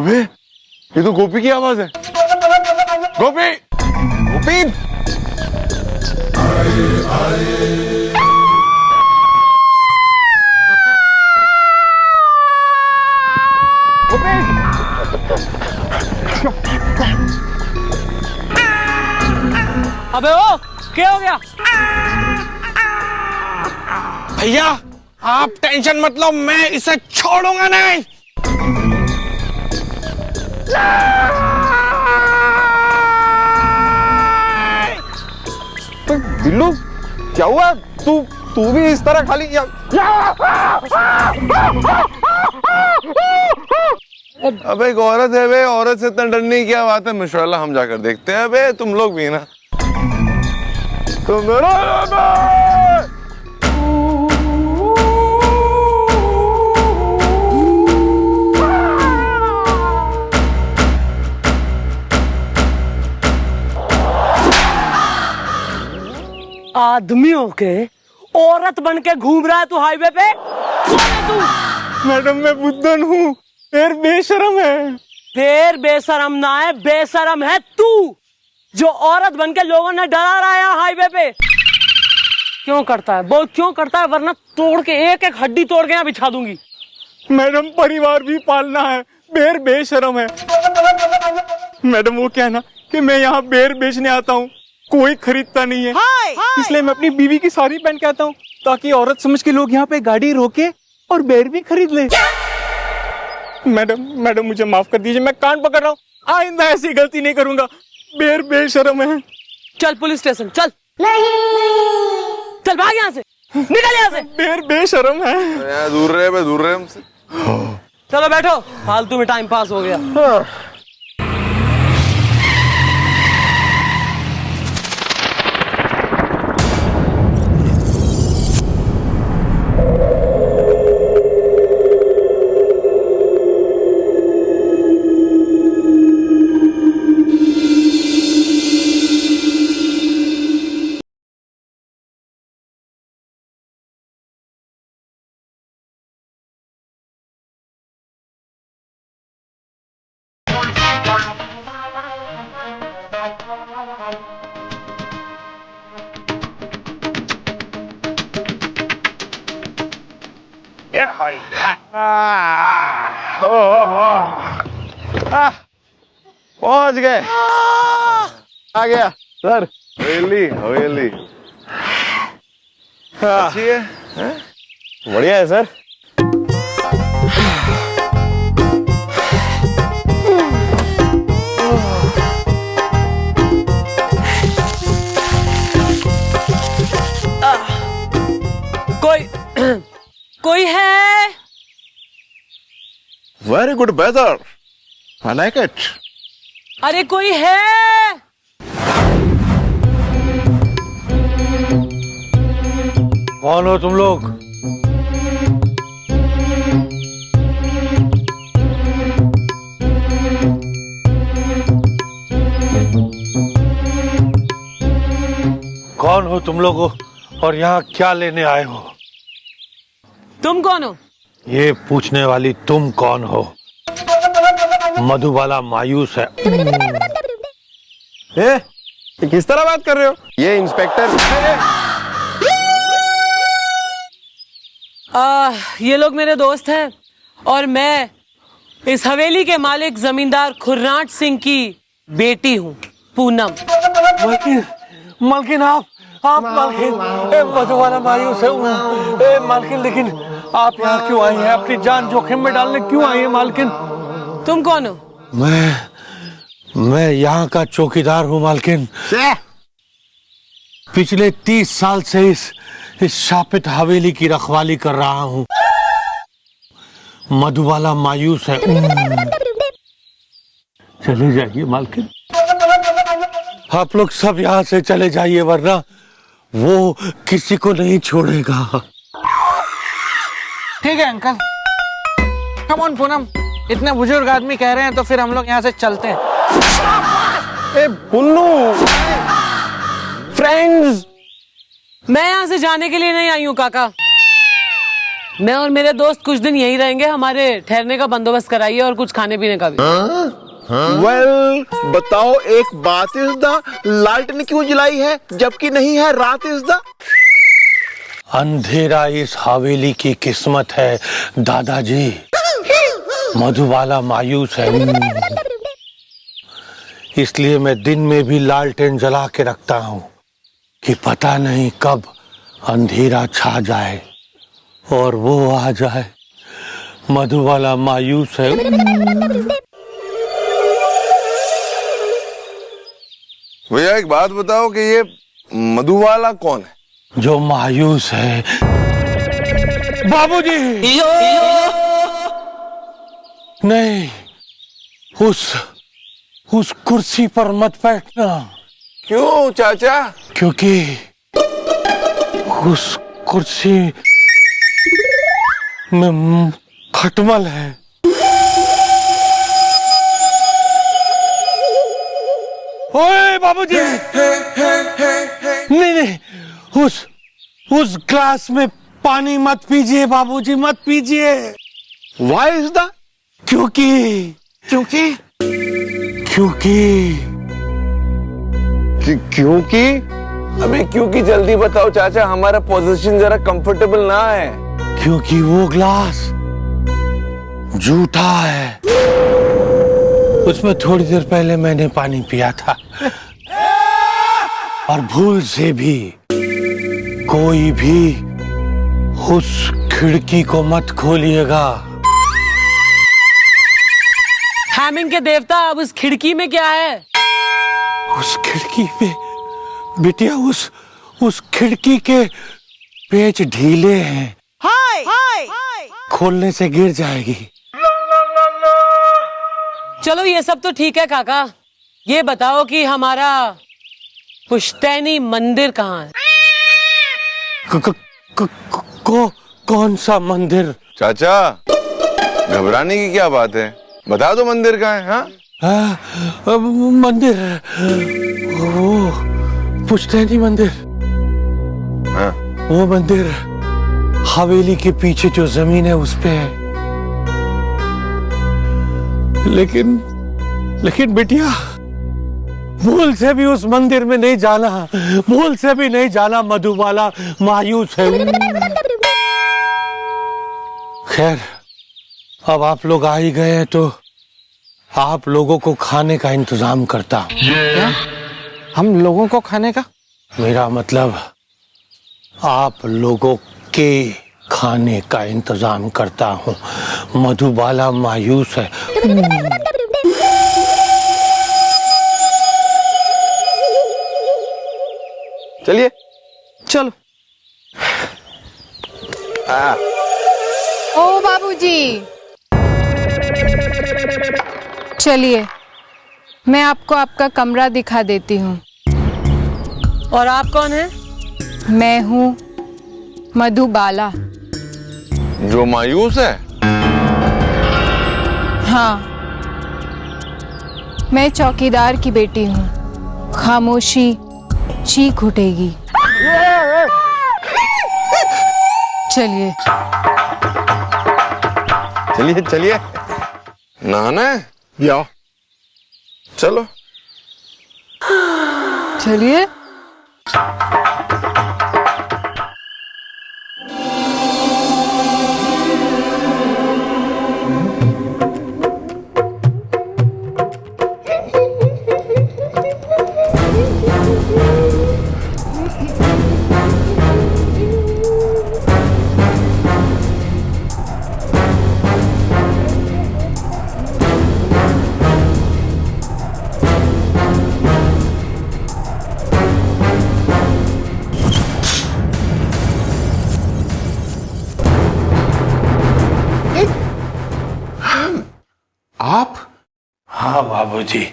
अबे ये तो गोपी की आवाज है। गोपी गोपी अबे ओ क्या हो गया? भैया आप टेंशन मत लो, मैं इसे छोड़ूंगा नहीं। तो बिल्लू क्या हुआ? तू भी इस तरह खाली अबे एक औरत है बे, औरत से इतना डरने की क्या बात है? माशाल्लाह हम जाकर देखते हैं। बे तुम लोग भी ना तो मेरा आदमी होके औरत बन के घूम रहा है तू हाईवे पे? कौन है तू? मैडम मैं बुद्धन हूँ, फिर बेशरम है। फिर बेशरम ना है, बेशरम है तू जो औरत बन के लोगों ने डरा रहा है हाईवे पे। क्यों करता है बोल, क्यों करता है? वरना तोड़ के एक एक हड्डी तोड़ के यहाँ बिछा दूंगी। मैडम परिवार भी पालना है, बेर बेशरम है। मैडम वो क्या है ना कि मैं यहाँ बेर बेचने आता हूँ, कोई खरीदता नहीं है, इसलिए मैं अपनी बीवी की साड़ी पहन के आता हूँ ताकि औरत समझ के लोग यहाँ पे गाड़ी रोके और बेर भी खरीद ले। मैडम मुझे माफ कर दीजिए, मैं कान पकड़ रहा हूँ, आइंदा ऐसी गलती नहीं करूंगा। बेर बेशरम है। चल पुलिस स्टेशन चल। चल भाग यहाँ से, निकल यहाँ से। बेर बेशरम है। यहाँ दूर रहे हमसे। चलो बैठो, फालतू में टाइम पास हो गया। पहुंच गए। आ गया सर। हवेली हवेली अच्छी है, हैं? बढ़िया है सर। कोई है? Very good weather, I like it. अरे कोई है? कौन हो तुम लोग? कौन हो तुम लोग और यहाँ क्या लेने आए हो? तुम कौन हो? ये पूछने वाली तुम कौन हो? मधुबाला मायूस है। किस तरह बात कर रहे हो? ये इंस्पेक्टर ये लोग मेरे दोस्त हैं और मैं इस हवेली के मालिक जमींदार खुर्राट सिंह की बेटी हूँ, पूनम। मालकिन आप मालकिन मधुबाला मायूस है। मालकिन लेकिन आप यहाँ क्यों आई हैं? अपनी जान जोखिम में डालने क्यों आई हैं मालकिन? तुम कौन हो? मैं यहाँ का चौकीदार हूँ मालकिन। पिछले 30 साल से इस शापित हवेली की रखवाली कर रहा हूँ। मधुबाला मायूस है। चले जाइए मालकिन, आप लोग सब यहाँ से चले जाइए वरना वो किसी को नहीं छोड़ेगा। ठीक है अंकल, कम ऑन पूनम, इतने बुजुर्ग आदमी कह रहे हैं तो फिर हम लोग यहाँ से चलते हैं। ए पुन्नू, फ्रेंड्स। मैं यहाँ से जाने के लिए नहीं आई हूँ काका, मैं और मेरे दोस्त कुछ दिन यहीं रहेंगे, हमारे ठहरने का बंदोबस्त कराइए और कुछ खाने पीने का भी। वेल, बताओ एक बात इस द लालटेन क्यों जलाई है जबकि नहीं है रात इस द? अंधेरा इस हवेली की किस्मत है दादाजी। मधुबाला मायूस है, इसलिए मैं दिन में भी लालटेन जला के रखता हूँ कि पता नहीं कब अंधेरा छा जाए और वो आ जाए। मधुबाला मायूस है। भैया एक बात बताओ कि ये मधुबाला कौन है? जो मायूस है। बाबूजी नहीं, उस कुर्सी पर मत बैठना। क्यों चाचा? क्योंकि उस कुर्सी में खटमल है। ओए बाबूजी, नहीं, उस ग्लास में पानी मत पीजिए बाबूजी, मत पीजिए। Why is the? क्योंकि अबे क्योंकि जल्दी बताओ चाचा, हमारा पोजीशन जरा कंफर्टेबल ना है। क्योंकि वो ग्लास झूठा है। उसमें थोड़ी देर पहले मैंने पानी पिया था और भूल से भी कोई भी उस खिड़की को मत खोलिएगा। हैमिंग के देवता, अब उस खिड़की में क्या है? उस खिड़की पे बिटिया, उस खिड़की के पेच ढीले हैं। खोलने से गिर जाएगी। चलो ये सब तो ठीक है काका, ये बताओ कि हमारा पुश्तैनी मंदिर कहाँ है? कौन सा मंदिर? चाचा घबराने की क्या बात है, बता दो मंदिर कहाँ है। हाँ मंदिर, वो पुश्तैनी मंदिर। हाँ? वो मंदिर हवेली के पीछे जो जमीन है उस पे है। लेकिन बिटिया, भूल से भी उस मंदिर में नहीं जाना, भूल से भी नहीं जाना। मधुबाला मायूस है। खैर, अब आप लोग आ ही गए हैं तो आप लोगों को खाने का इंतजाम करता हूं। क्या? हम लोगों को खाने का? मेरा मतलब आप लोगों के खाने का इंतजाम करता हूँ। मधुबाला मायूस है। चलिए चलो। ओ बाबूजी, चलिए मैं आपको आपका कमरा दिखा देती हूँ। और आप कौन हैं? मैं हूँ मधुबाला। जो मायूस है? हाँ, मैं चौकीदार की बेटी हूँ। खामोशी चीख उठेगी। चलिए चलिए चलिए, नहाना है? या चलो चलिए। आप? हाँ बाबूजी,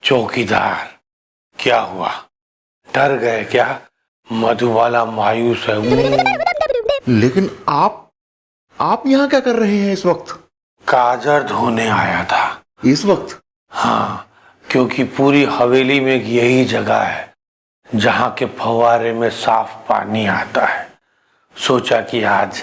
चौकीदार। क्या हुआ, डर गए क्या? मधुबाला मायूस है। लेकिन आप यहाँ क्या कर रहे हैं इस वक्त? काजर धोने आया था। इस वक्त? हाँ, क्योंकि पूरी हवेली में यही जगह है जहाँ के फव्वारे में साफ पानी आता है। सोचा कि आज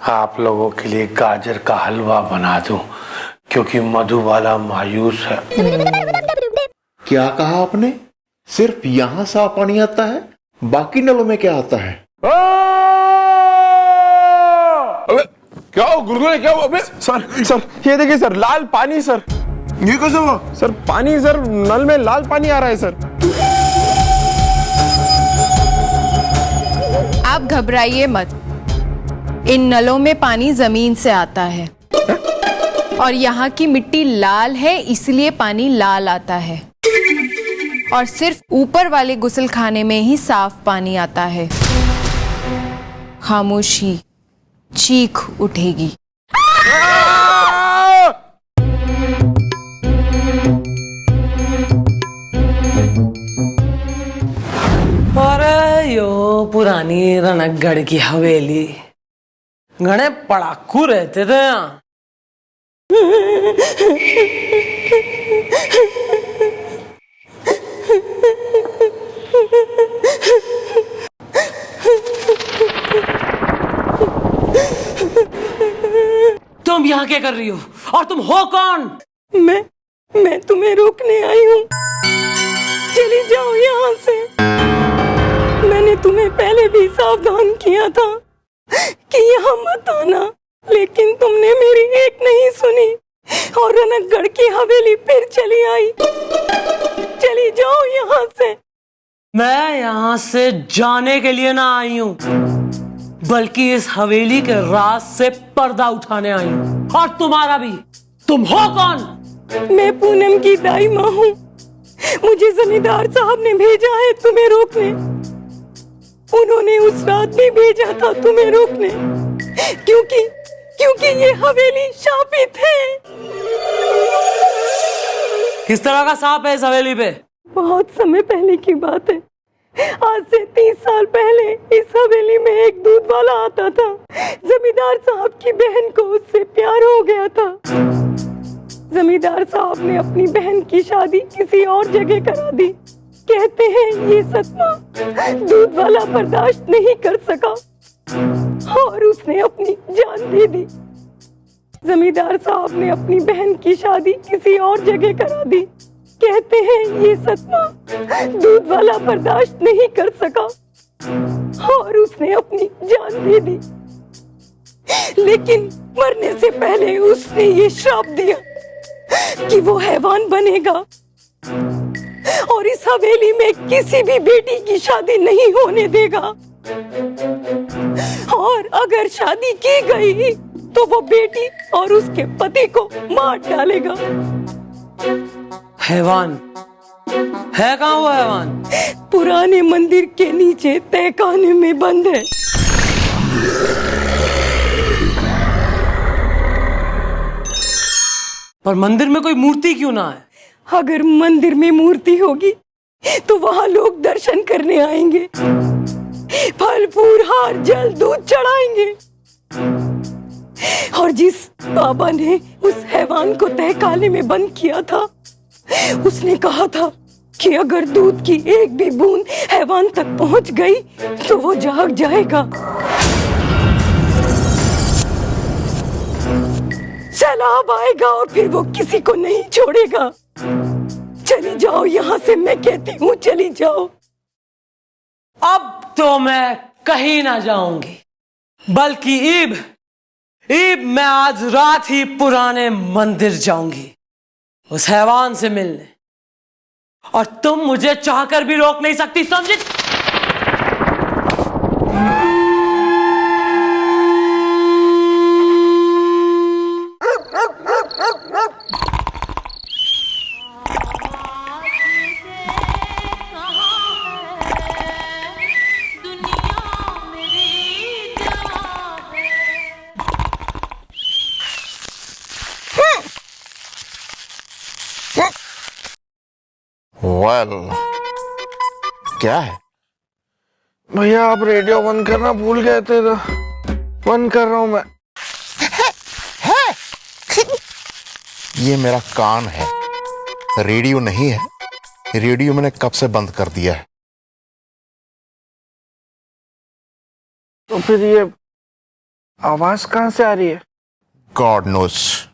आप लोगों के लिए गाजर का हलवा बना दूं, क्योंकि मधुबाला मायूस है। क्या कहा आपने? सिर्फ यहां साफ पानी आता है, बाकी नलों में क्या आता है? अबे क्या हो गुरुद्वारे, क्या हुआ? अबे सर ये देखिए सर, लाल पानी सर। ये कैसे हुआ? सर पानी सर, नल में लाल पानी आ रहा है सर। आप घबराइए मत, इन नलों में पानी जमीन से आता है और यहाँ की मिट्टी लाल है, इसलिए पानी लाल आता है। और सिर्फ ऊपर वाले गुसलखाने में ही साफ पानी आता है। खामोशी, चीख उठेगी। अरे यो पुरानी रणकगढ़ की हवेली, घने पड़ाकू रहते थे यहाँ। तुम यहाँ क्या कर रही हो और तुम हो कौन? मैं तुम्हें रोकने आई हूँ, चली जाओ यहाँ से। मैंने तुम्हें पहले भी सावधान किया था कि यहाँ मत आना, लेकिन तुमने मेरी एक नहीं सुनी और रणकगढ़ की हवेली फिर चली आई। चली जाओ यहाँ से। मैं यहाँ से जाने के लिए ना आई हूँ, बल्कि इस हवेली के राज से पर्दा उठाने आई हूँ। और तुम्हारा भी। तुम हो कौन? मैं पूनम की दाई माँ हूँ। मुझे जमींदार साहब ने भेजा है तुम्हें रोकने। उन्होंने उस रात भी भेजा था तुम्हें रोकने, क्योंकि ये हवेली शापित है। किस तरह का सांप है इस हवेली पे? बहुत समय पहले की बात है। आज से 30 साल पहले इस हवेली में एक दूध वाला आता था। जमींदार साहब की बहन को उससे प्यार हो गया था। जमींदार साहब ने अपनी बहन की शादी किसी और जगह करा दी। कहते हैं ये सदमा दूध वाला बर्दाश्त नहीं कर सका और उसने अपनी जान दे दी। जमींदार साहब ने अपनी बहन की शादी किसी और जगह करा दी। कहते हैं ये सदमा दूध वाला बर्दाश्त नहीं कर सका और उसने अपनी जान दे दी। लेकिन मरने से पहले उसने ये श्राप दिया कि वो हैवान बनेगा और इस हवेली में किसी भी बेटी की शादी नहीं होने देगा। और अगर शादी की गई तो वो बेटी और उसके पति को मार डालेगा। हैवान है कहाँ वो हैवान? पुराने मंदिर के नीचे तहखाने में बंद है। पर मंदिर में कोई मूर्ति क्यों ना है? अगर मंदिर में मूर्ति होगी तो वहाँ लोग दर्शन करने आएंगे, फल फूल हार जल दूध चढ़ाएंगे। और जिस बाबा ने उस हैवान को तहखाने में बंद किया था, उसने कहा था कि अगर दूध की एक भी बूंद हैवान तक पहुंच गई तो वो जाग जाएगा। सैलाब आएगा और फिर वो किसी को नहीं छोड़ेगा। चली जाओ यहाँ से, मैं कहती हूँ चली जाओ। अब तो मैं कहीं ना जाऊंगी, बल्कि ईब मैं आज रात ही पुराने मंदिर जाऊंगी उस हैवान से मिलने। और तुम मुझे चाहकर भी रोक नहीं सकती, समझी? वेल, क्या है? भैया आप रेडियो बंद करना भूल गए थे तो बंद कर रहा हूं मैं। ये मेरा कान है, रेडियो नहीं है। रेडियो मैंने कब से बंद कर दिया है। तो फिर ये आवाज कहां से आ रही है? God knows.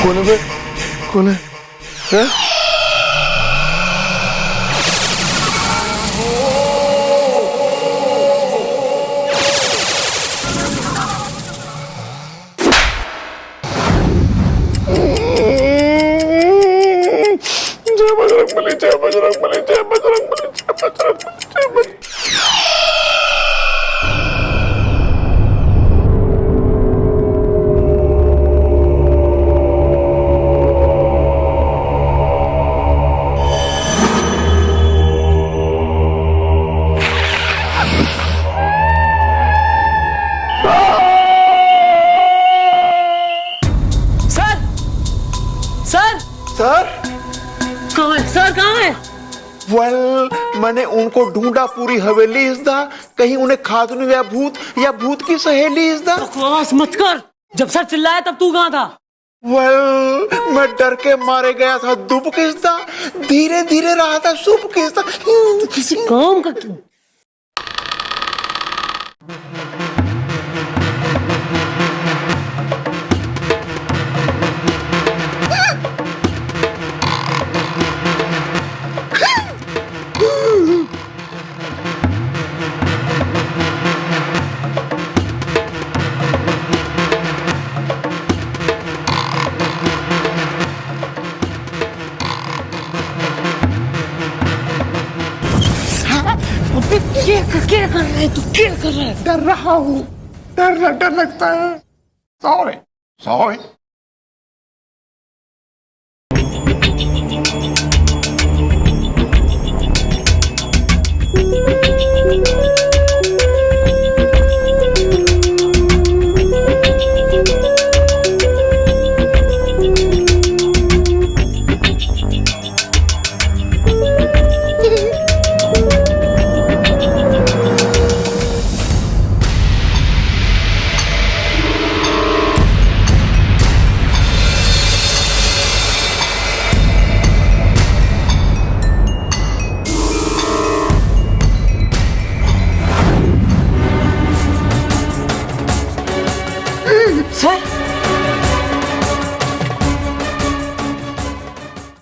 कौन है बे? कौन है? हैं? जय बजरंगबली, जय बजरंगबली, जय बजरंगबली, जय बजरंगबली, जय बजरंगबली। सर कहाँ है सर? कहाँ है? वेल मैंने उनको ढूंढा पूरी हवेली इसदा, कहीं उन्हें खातून या भूत की सहेली इसदा। बकवास मत कर। जब सर चिल्लाया तब तू कहाँ था? वेल मैं डर के मारे गया था दुब किसदा, धीरे धीरे रहा था सुब किसदा। किसी काम का क्या कर रहा है तू? क्या कर रहा है? डर रहा हूँ, डर लगता है। Sorry sorry. सर